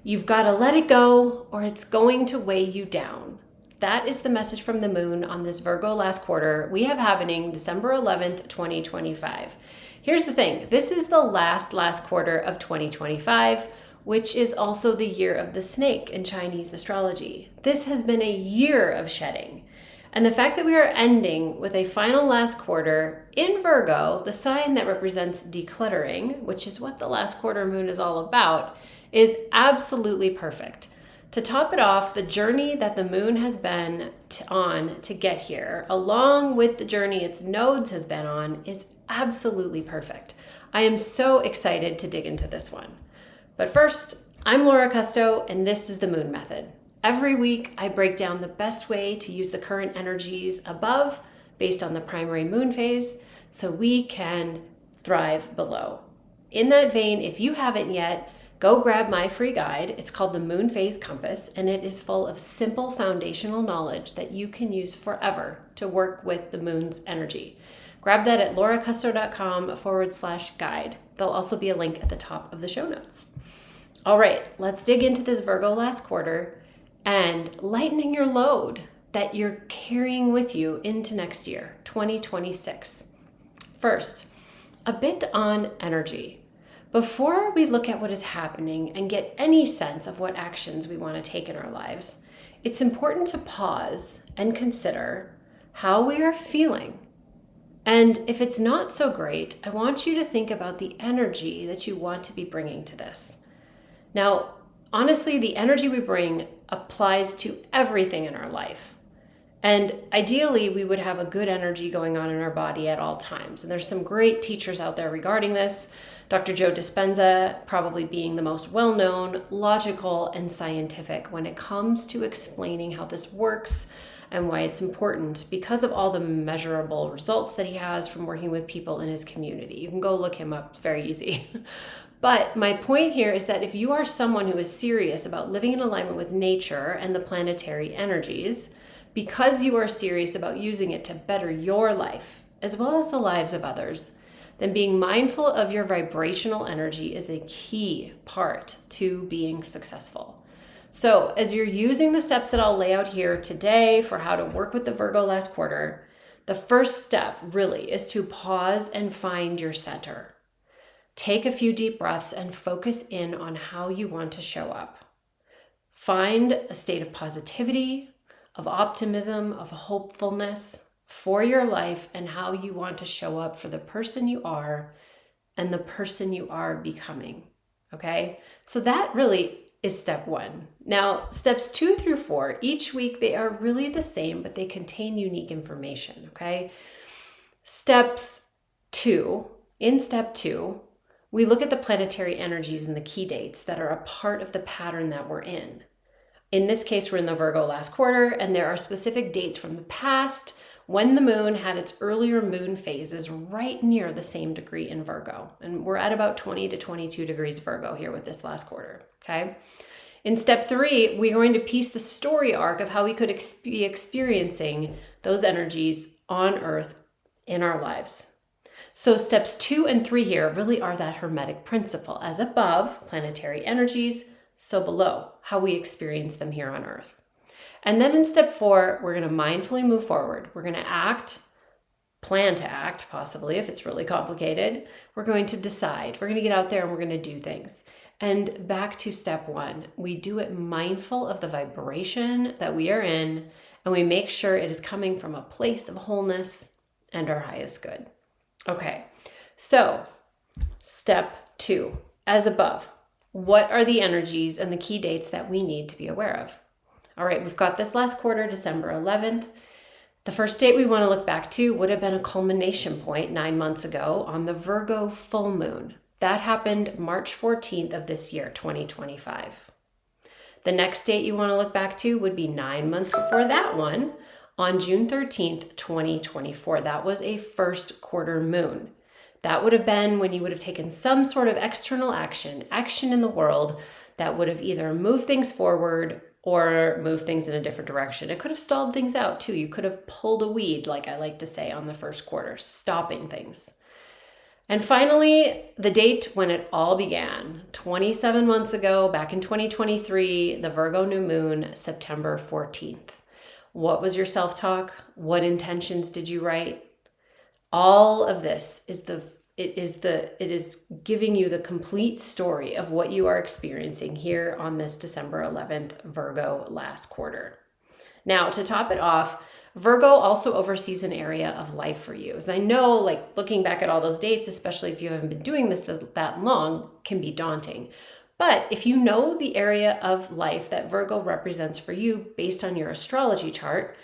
You've got to let it go or it's going to weigh you down. That is the message from the moon on this Virgo last quarter we have happening December 11th, 2025. Here's the thing. This is the last quarter of 2025, which is also the year of the snake in Chinese astrology. This has been a year of shedding. And the fact that we are ending with a final last quarter in Virgo, the sign that represents decluttering, which is what the last quarter moon is all about, is absolutely perfect. To top it off, the journey that the moon has been on to get here, along with the journey its nodes has been on, is absolutely perfect. I am so excited to dig into this one. But first, I'm Laura Custo, and this is the Moon Method. Every week, I break down the best way to use the current energies above based on the primary moon phase so we can thrive below. In that vein, if you haven't yet, go grab my free guide. It's called the Moon Phase Compass, and it is full of simple foundational knowledge that you can use forever to work with the moon's energy. Grab that at lauracusto.com/guide. There'll also be a link at the top of the show notes. All right, let's dig into this Virgo last quarter and lightening your load that you're carrying with you into next year, 2026. First, a bit on energy. Before we look at what is happening and get any sense of what actions we want to take in our lives, it's important to pause and consider how we are feeling. And if it's not so great, I want you to think about the energy that you want to be bringing to this. Now, honestly, the energy we bring applies to everything in our life. And ideally, we would have a good energy going on in our body at all times. And there's some great teachers out there regarding this. Dr. Joe Dispenza probably being the most well-known, logical, and scientific when it comes to explaining how this works and why it's important because of all the measurable results that he has from working with people in his community. You can go look him up. It's very easy. But my point here is that if you are someone who is serious about living in alignment with nature and the planetary energies, because you are serious about using it to better your life, as well as the lives of others, then being mindful of your vibrational energy is a key part to being successful. So as you're using the steps that I'll lay out here today for how to work with the Virgo last quarter, the first step really is to pause and find your center. Take a few deep breaths and focus in on how you want to show up. Find a state of positivity, of optimism, of hopefulness for your life and how you want to show up for the person you are and the person you are becoming. Okay? So that really is step one. Now, steps 2 through 4, each week they are really the same, but they contain unique information. Okay? In step 2, we look at the planetary energies and the key dates that are a part of the pattern that we're in. In this case, we're in the Virgo last quarter, and there are specific dates from the past when the moon had its earlier moon phases right near the same degree in Virgo. And we're at about 20 to 22 degrees Virgo here with this last quarter, okay? In step 3, we're going to piece the story arc of how we could be experiencing those energies on Earth in our lives. So steps 2 and 3 here really are that hermetic principle. As above, planetary energies, so below, how we experience them here on Earth. And then in step 4, we're going to mindfully move forward. We're going to plan to act, possibly, if it's really complicated. We're going to decide. We're going to get out there and we're going to do things. And back to step 1, we do it mindful of the vibration that we are in, and we make sure it is coming from a place of wholeness and our highest good. Okay, so step 2, as above, what are the energies and the key dates that we need to be aware of? All right, we've got this last quarter, December 11th. The first date we want to look back to would have been a culmination point 9 months ago on the Virgo full moon. That happened March 14th of this year, 2025. The next date you want to look back to would be 9 months before that one, on June 13th, 2024. That was a first quarter moon. That would have been when you would have taken some sort of external action in the world that would have either moved things forward or moved things in a different direction. It could have stalled things out too. You could have pulled a weed, like I like to say, on the first quarter, stopping things. And finally, the date when it all began, 27 months ago, back in 2023, the Virgo new moon, September 14th. What was your self-talk? What intentions did you write? All of this is it is giving you the complete story of what you are experiencing here on this December 11th Virgo last quarter. Now, to top it off, Virgo also oversees an area of life for you. As I know, like looking back at all those dates, especially if you haven't been doing this that long, can be daunting. But if you know the area of life that Virgo represents for you based on your astrology chart,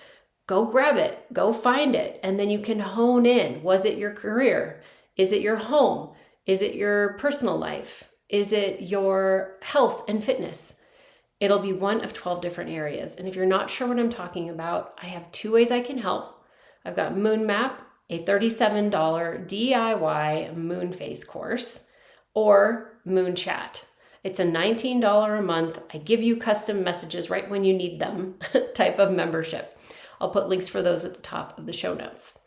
go grab it, go find it, and then you can hone in. Was it your career? Is it your home? Is it your personal life? Is it your health and fitness? It'll be one of 12 different areas. And if you're not sure what I'm talking about, I have 2 ways I can help. I've got Moon Map, a $37 DIY moon phase course, or Moon Chat. It's a $19 a month. I give you custom messages right when you need them type of membership. I'll put links for those at the top of the show notes.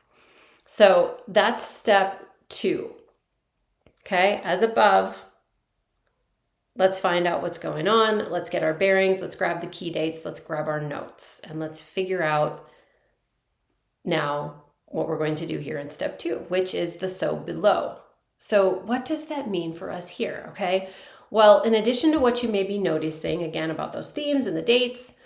So that's step 2. Okay, as above, let's find out what's going on. Let's get our bearings. Let's grab the key dates. Let's grab our notes. And let's figure out now what we're going to do here in step 2, which is the so below. So what does that mean for us here? Okay, well, in addition to what you may be noticing, again, about those themes and the dates,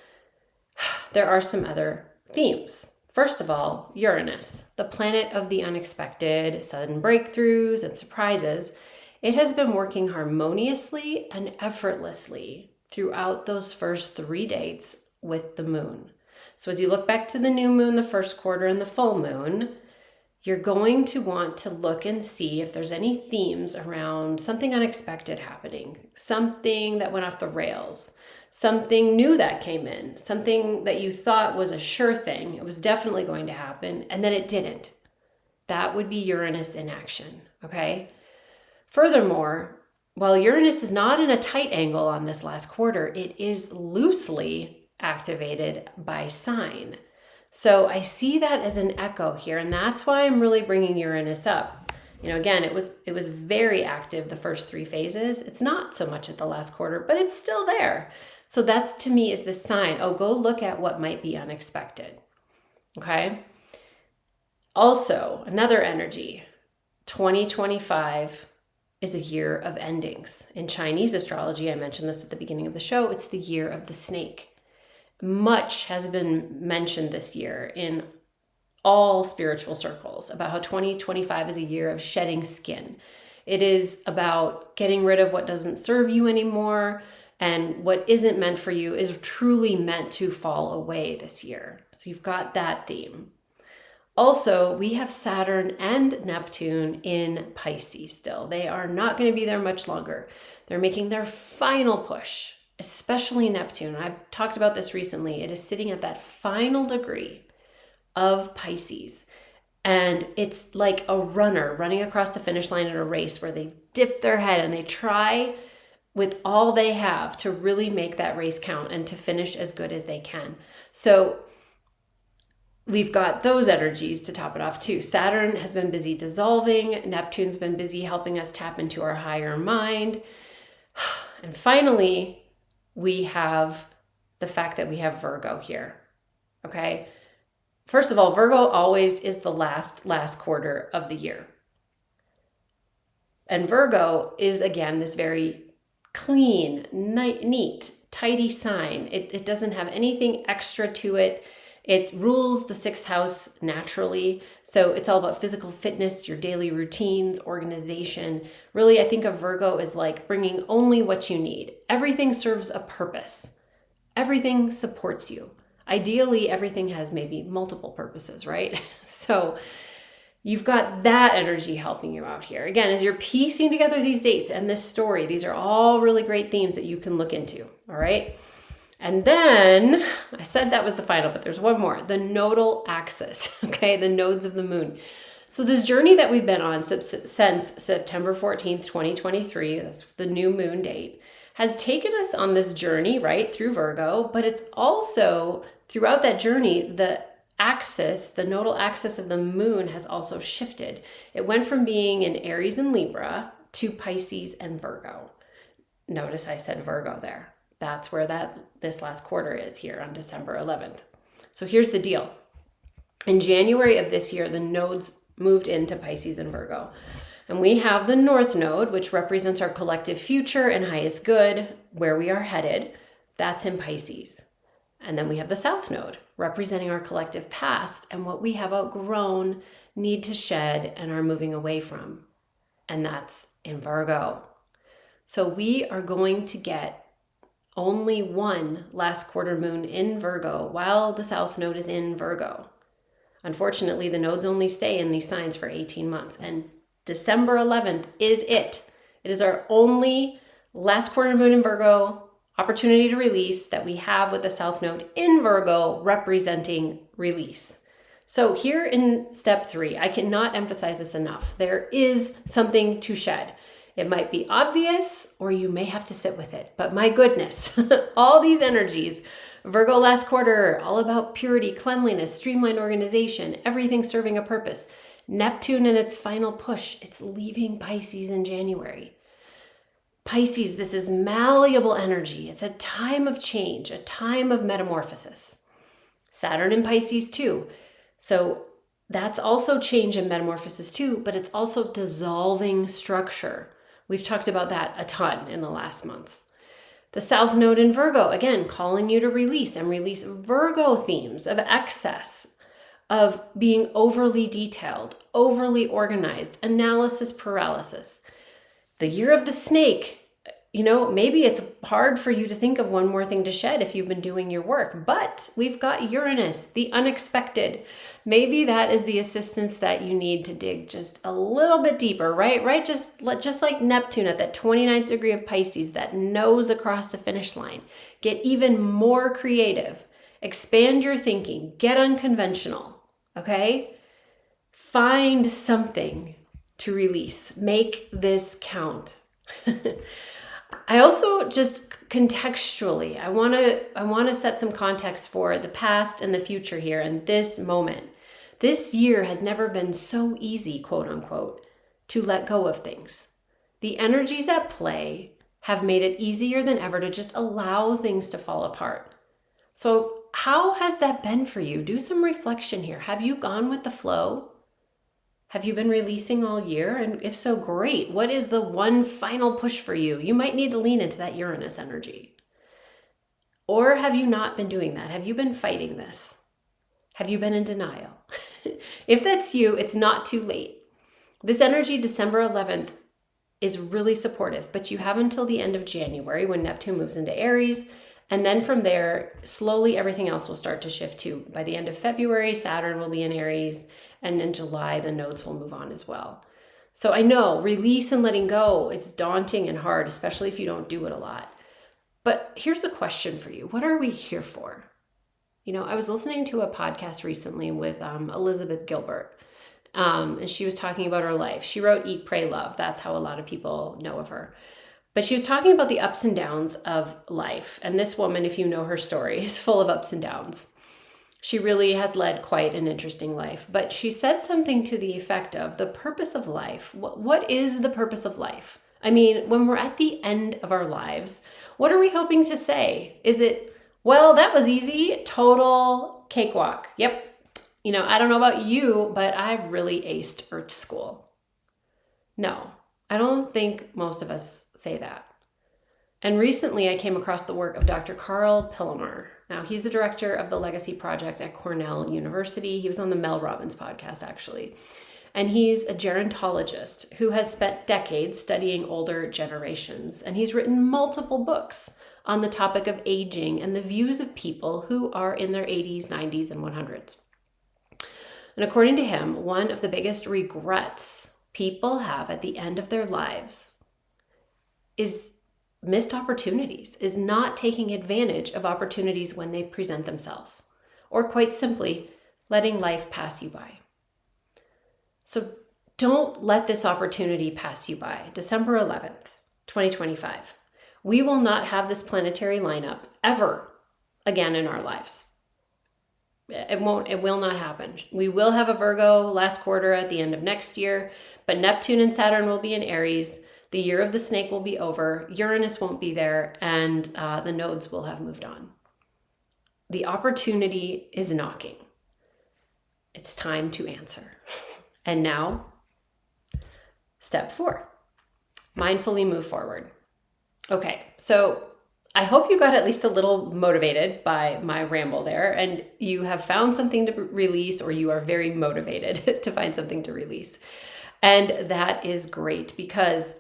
there are some other themes. First of all, Uranus, the planet of the unexpected, sudden breakthroughs and surprises. It has been working harmoniously and effortlessly throughout those first 3 dates with the moon. So as you look back to the new moon, the first quarter, and the full moon, you're going to want to look and see if there's any themes around something unexpected happening, something that went off the rails, something new that came in, something that you thought was a sure thing. It was definitely going to happen, and then it didn't. That would be Uranus in action, okay? Furthermore, while Uranus is not in a tight angle on this last quarter, it is loosely activated by sign. So I see that as an echo here, and that's why I'm really bringing Uranus up. You know, again, it was very active the first 3 phases. It's not so much at the last quarter, but it's still there. So that's, to me, is the sign. Oh, go look at what might be unexpected. Okay? Also, another energy, 2025 is a year of endings. In Chinese astrology, I mentioned this at the beginning of the show, it's the year of the snake. Much has been mentioned this year in all spiritual circles about how 2025 is a year of shedding skin. It is about getting rid of what doesn't serve you anymore, and what isn't meant for you is truly meant to fall away this year. So you've got that theme. Also, we have Saturn and Neptune in Pisces still. They are not going to be there much longer. They're making their final push, especially Neptune. I've talked about this recently. It is sitting at that final degree of Pisces. And it's like a runner running across the finish line in a race where they dip their head and they try with all they have to really make that race count and to finish as good as they can. So we've got those energies to top it off too. Saturn has been busy dissolving. Neptune's been busy helping us tap into our higher mind. And finally, we have the fact that we have Virgo here. Okay. First of all, Virgo always is the last quarter of the year. And Virgo is, again, this very clean, neat, tidy sign. It doesn't have anything extra to it. It rules the 6th house naturally. So it's all about physical fitness, your daily routines, organization. Really, I think of Virgo as like bringing only what you need. Everything serves a purpose. Everything supports you. Ideally, everything has maybe multiple purposes, right? So you've got that energy helping you out here. Again, as you're piecing together these dates and this story, these are all really great themes that you can look into, all right? And then, I said that was the final, but there's one more, the nodal axis, okay? The nodes of the moon. So this journey that we've been on since September 14th, 2023, that's the new moon date, has taken us on this journey, right, through Virgo, but it's also, throughout that journey, the axis, the nodal axis of the moon, has also shifted. It went from being in Aries and Libra to Pisces and Virgo. Notice I said Virgo there. That's where this last quarter is here on December 11th. So here's the deal. In January of this year, the nodes moved into Pisces and Virgo. And we have the North Node, which represents our collective future and highest good, where we are headed. That's in Pisces. And then we have the South Node, representing our collective past and what we have outgrown, need to shed, and are moving away from. And that's in Virgo. So we are going to get only one last quarter moon in Virgo while the South Node is in Virgo. Unfortunately, the nodes only stay in these signs for 18 months, and December 11th is it. It is our only last quarter moon in Virgo opportunity to release that we have with the South Node in Virgo representing release. So here in step 3, I cannot emphasize this enough. There is something to shed. It might be obvious, or you may have to sit with it. But my goodness, all these energies, Virgo last quarter, all about purity, cleanliness, streamlined organization, everything serving a purpose. Neptune in its final push, it's leaving Pisces in January. Pisces, this is malleable energy. It's a time of change, a time of metamorphosis. Saturn in Pisces too. So that's also change and metamorphosis too, but it's also dissolving structure. We've talked about that a ton in the last months. The South Node in Virgo, again, calling you to release and release Virgo themes of excess, of being overly detailed, overly organized, analysis paralysis. The year of the snake, maybe it's hard for you to think of one more thing to shed if you've been doing your work, but we've got Uranus, the unexpected. Maybe that is the assistance that you need to dig just a little bit deeper, right? Just like Neptune at that 29th degree of Pisces, that nose across the finish line. Get even more creative. Expand your thinking. Get unconventional, okay? Find something to release. Make this count. I also just contextually, I want to set some context for the past and the future here and this moment. This year has never been so easy, quote unquote, to let go of things. The energies at play have made it easier than ever to just allow things to fall apart. So how has that been for you? Do some reflection here. Have you gone with the flow? Have you been releasing all year? And if so, great. What is the one final push for you? You might need to lean into that Uranus energy. Or have you not been doing that? Have you been fighting this? Have you been in denial? If that's you, it's not too late. This energy, December 11th, is really supportive, but you have until the end of January when Neptune moves into Aries. And then from there, slowly everything else will start to shift too. By the end of February, Saturn will be in Aries. And in July, the nodes will move on as well. So I know release and letting go, it's daunting and hard, especially if you don't do it a lot. But here's a question for you. What are we here for? I was listening to a podcast recently with Elizabeth Gilbert, and she was talking about her life. She wrote Eat, Pray, Love. That's how a lot of people know of her. But she was talking about the ups and downs of life. And this woman, if you know her story, is full of ups and downs. She really has led quite an interesting life. But she said something to the effect of the purpose of life. What is the purpose of life? I mean, when we're at the end of our lives, what are we hoping to say? Is it, well, that was easy, total cakewalk. Yep. I don't know about you, but I've really aced Earth School. No, I don't think most of us say that. And recently I came across the work of Dr. Carl Pillimer. Now, he's the director of the Legacy Project at Cornell University. He was on the Mel Robbins podcast, actually. And he's a gerontologist who has spent decades studying older generations. And he's written multiple books on the topic of aging and the views of people who are in their 80s, 90s, and 100s. And according to him, one of the biggest regrets people have at the end of their lives is missed opportunities, is not taking advantage of opportunities when they present themselves, or quite simply, letting life pass you by. So don't let this opportunity pass you by. December 11th, 2025. We will not have this planetary lineup ever again in our lives. It will not happen. We will have a Virgo last quarter at the end of next year, but Neptune and Saturn will be in Aries. The year of the snake will be over. Uranus won't be there, and the nodes will have moved on. The opportunity is knocking. It's time to answer. And now, step 4, mindfully move forward. Okay, so I hope you got at least a little motivated by my ramble there, and you have found something to release, or you are very motivated to find something to release. And that is great, because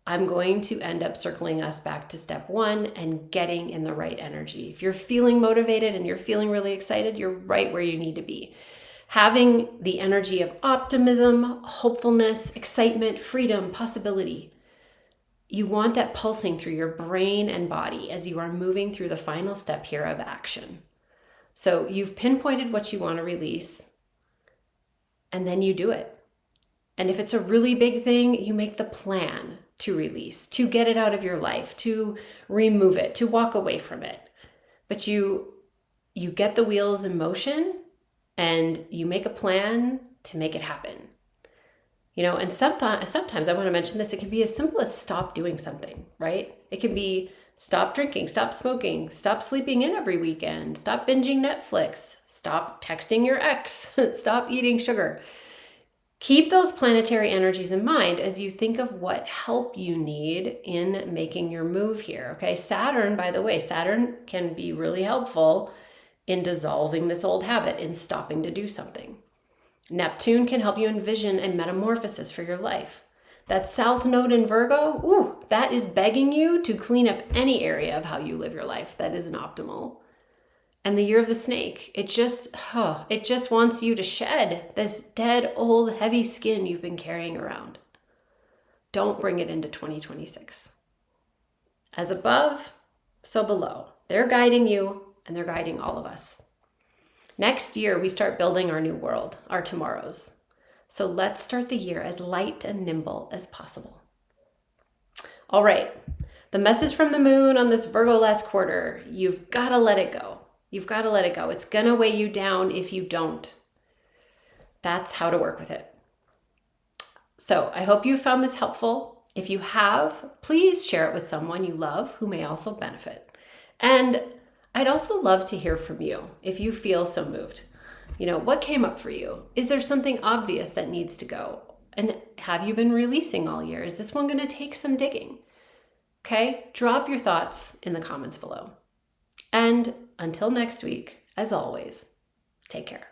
I'm going to end up circling us back to step 1 and getting in the right energy. If you're feeling motivated and you're feeling really excited, you're right where you need to be. Having the energy of optimism, hopefulness, excitement, freedom, possibility. You want that pulsing through your brain and body as you are moving through the final step here of action. So you've pinpointed what you want to release, and then you do it. And if it's a really big thing, you make the plan to release, to get it out of your life, to remove it, to walk away from it. But you get the wheels in motion, and you make a plan to make it happen. And sometimes I want to mention this, it can be as simple as stop doing something, right? It can be stop drinking, stop smoking, stop sleeping in every weekend, stop binging Netflix, stop texting your ex, stop eating sugar. Keep those planetary energies in mind as you think of what help you need in making your move here, okay? Saturn, by the way, Saturn can be really helpful in dissolving this old habit, in stopping to do something. Neptune can help you envision a metamorphosis for your life. That South Node in Virgo, that is begging you to clean up any area of how you live your life that isn't optimal. And the year of the snake, it just wants you to shed this dead, old, heavy skin you've been carrying around. Don't bring it into 2026. As above, so below. They're guiding you, and they're guiding all of us. Next year, we start building our new world, our tomorrows. So let's start the year as light and nimble as possible. All right, the message from the moon on this Virgo last quarter, you've got to let it go. You've got to let it go. It's going to weigh you down if you don't. That's how to work with it. So I hope you found this helpful. If you have, please share it with someone you love who may also benefit. And I'd also love to hear from you if you feel so moved. What came up for you? Is there something obvious that needs to go? And have you been releasing all year? Is this one going to take some digging? Okay, drop your thoughts in the comments below. And until next week, as always, take care.